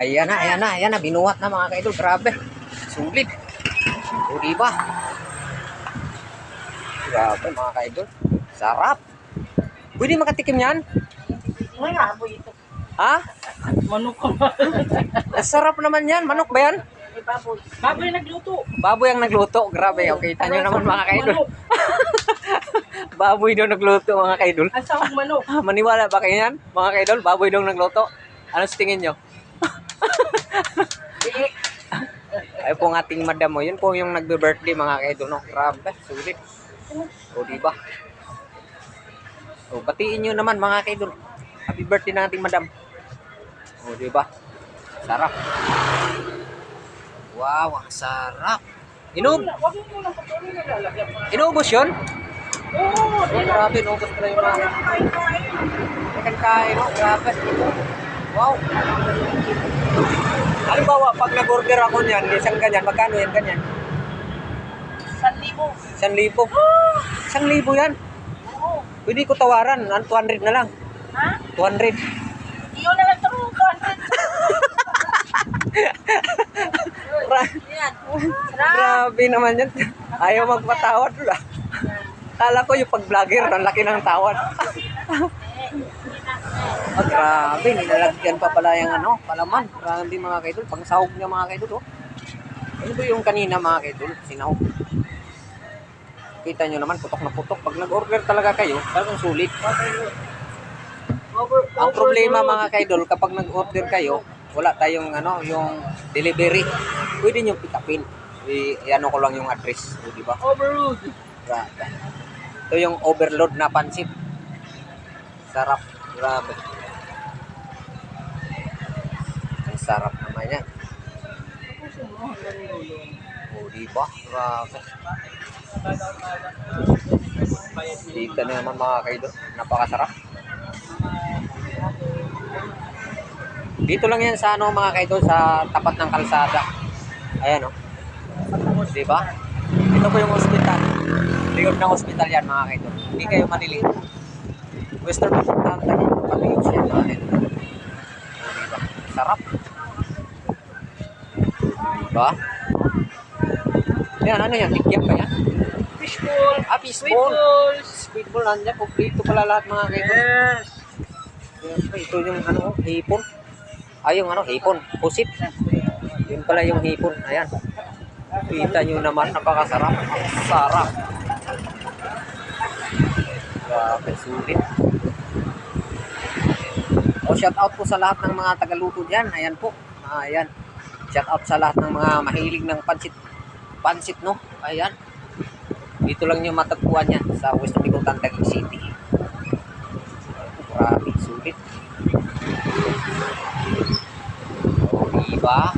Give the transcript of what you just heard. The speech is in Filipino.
Ayan na. Binuhat na mga kaidol. Grabe. Sulit. O, diba? Grabe mga kaidol. Sarap. Pwede makatikim yan? May amoy ito. Ha? Manok ko. Sarap naman yan. Manok ba yan? Baboy. Baboy nagluto. Baboy ang nagluto. Grabe. Okay, kita nyo naman mga kaidol. Baboy daw nagluto mga kaidol. Asawang manok. Maniwala ba kayo yan? Mga kaidol, baboy daw nagluto. Ano sa tingin nyo? Ay po ang ating madam mo. Yun po yung nagbe-birthday mga kaidol. No? Grabe. Sulit. O diba? O batiin nyo naman mga kaidol. Happy birthday na ating madam. O diba? Sarap. Wow, ang sarap. Wag mo lang patuloy na lalagyan pa. Inubos yun? Oo. Oh, grabe, inubos pala yung mga kain. No? Grabe. Wow. Halimbawa, pag nag-order ako niyan, isang ganyan, magkano yan ganyan? 1,000. 1,000. 1,000 yan. Oo. Pwede ko tawaran, 200 na lang. Ha? 200. Iyon na lang ito. 200. Yan. Grabe naman yan. Ayaw magpatawad. Kala ko yung pag-vlogger, ang laki ng tawad. Oh, grabe, nilalagyan pa pala yung ano, palaman. Grabe mga kaidol, pang sahog niya mga kaidol. Oh. Ano ba yung kanina mga kaidol? Sinahog. Kita nyo naman, putok na putok. Pag nag-order talaga kayo, talagang sulit. Ang problema mga kaidol, kapag nag-order kayo, wala tayong ano, yung delivery. Pwede nyo pick upin. I-ano ko lang yung address, di ba? Overload. Grabe. Ito yung overload na pansit. Sarap. Grabe. Ang sarap naman yan. O, diba? Grabe. Dito na naman mga kaidol. Napakasarap. Dito lang yan sa ano mga kaidol, sa tapat ng kalsada. Ayan o. Diba? Ito po yung hospital. Likod ng hospital yan mga kaidol. Hindi kayo manilito. Western Papuntahan tayo ito. Pag-ios yan mga kaidol. Diba? Sarap. Diba? Yan, ano yan? Tikyap ka yan? Fishball. Ah, fishball. Fishball nandiyan. Kumplito pala lahat mga kaidol. Yes. Ito yung ano, hipon. Ay, yung ano, hipon. Pusit. Yun pala yung hipon. Ayan. Kita nyo naman, napakasarap. Ang sarap. Grabe, sulit. O, shout out po sa lahat ng mga tagaluto dyan. Ayan po. Ayan. Shout out sa lahat ng mga mahilig ng pansit. Pansit, no? Ayan. Dito lang nyo matagpuan yan sa West Bigutan, Taguig City. Grabe, sulit. O, diba?